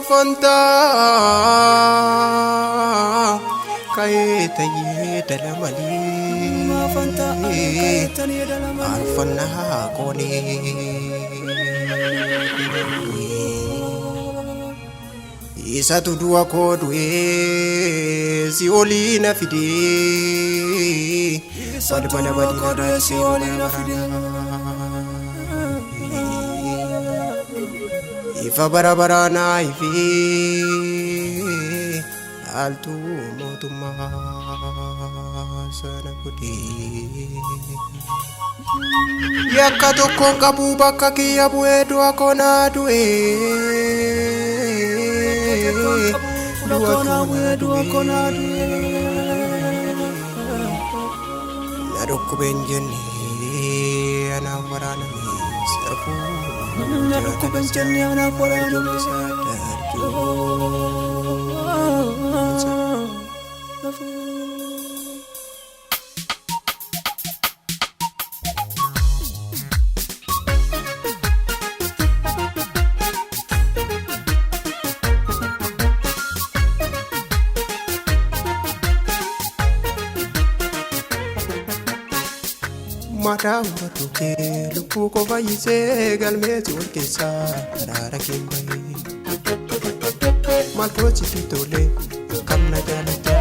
Fanta kay tayi dalamali Fanta kay tayi dalamali Arfana koni Isa tu dua kodwe si oli na fide Pada kodwe si oli na fide Ifa bara na ifi altu motuma sana kudi Yakato konga bubaka kia buedo akona due Dua kona Naroko benjeni anawarana serfu Naroko benjeni anawarana Mata uruke lupu ko bayise galmeti ulkesa rara kimbai Malko chitole kamna jalata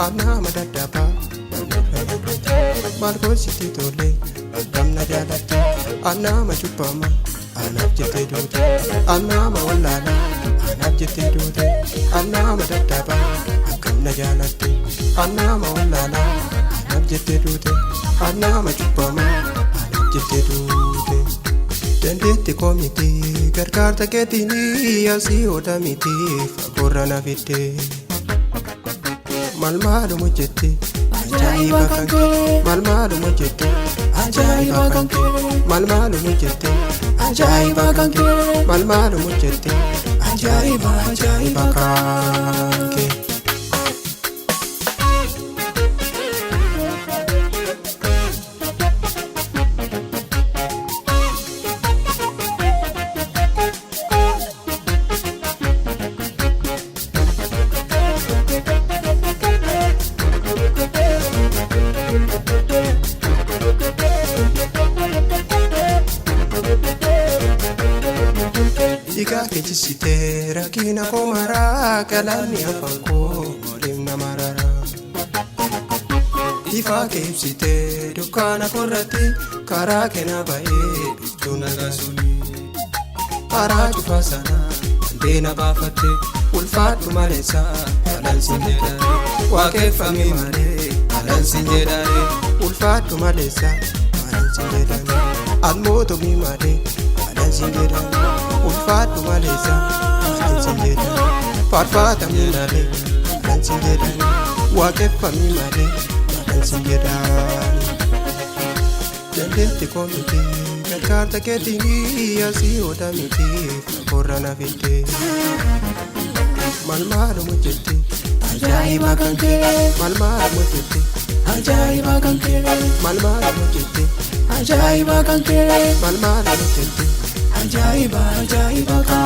ana madadaba Malko chitole kamna jalata ana majupama ana jete dode ana mawalala ana jete dode ana madadaba kamna jalata ana mawalala ana jete dode ana majupama ana jete dode Dendete komite gargarta ketini asi oda miti favorra na vite Malmado mujete ajaiba kanke Malmado mujete ajaiba kanke Malmado mujete ajaiba kanke Malmado mujete ajaiba kanke Ika kechisite rakina komara kalani afanko molimna marara Ifa kechisite dukana korati kara kena bae bituna gasuli Para chufasana dena bafate ulfatu malesa alansinjeda wake fami mare alansinjeda ulfatu malesa alansinjeda almoto mi mare alansinjeda Ulfatu malesa, alansinjeda Farfata minale, alansinjeda Wakefa mimale, alansinjeda Dendete komite, gargarta ketini Asi oda miti, favorra na vite Malmado mujete, ajaiba kanke Malmado mujete, ajaiba kanke Malmado mujete, ajaiba kanke Malmado mujete Ajaiba kanke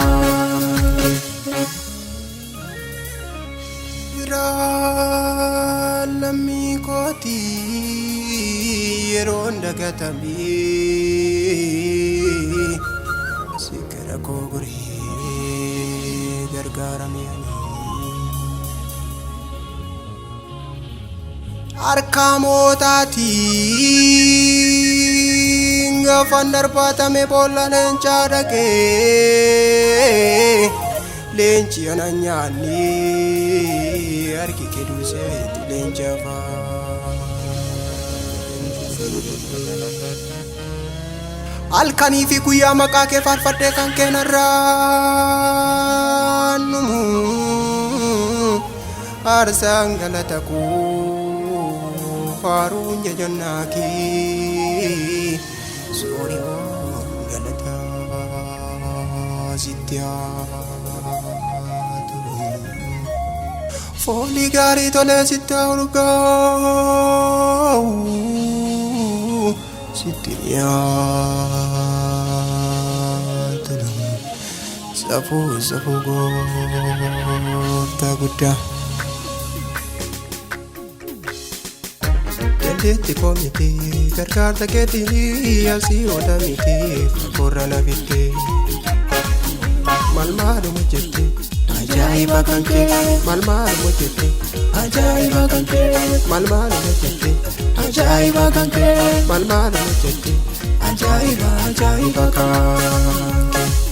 Iralami koti Yeronda gatami Sikara koguri Gargaramiyani Arkamotati Fandar patame bolla lencha dake lenchi ananyani arki keduse lencha fa Alkani fi kuya makake farfadde kan kenaranu arsangalataku farunya jannaki Sorry galata sitya Foli gari tole sitya urga sitya safuu goota guddaa. Dandeetti koo miti gargaarsa keetiin asii oola miti fagoorra na fidde. Malmaaluma jette ajaa'iba kan kee malmaaluma jette ajaa'iba kan kee malmaaluma jette ajaa'iba kan kee malmaaluma jette ajaa'iba kan kee.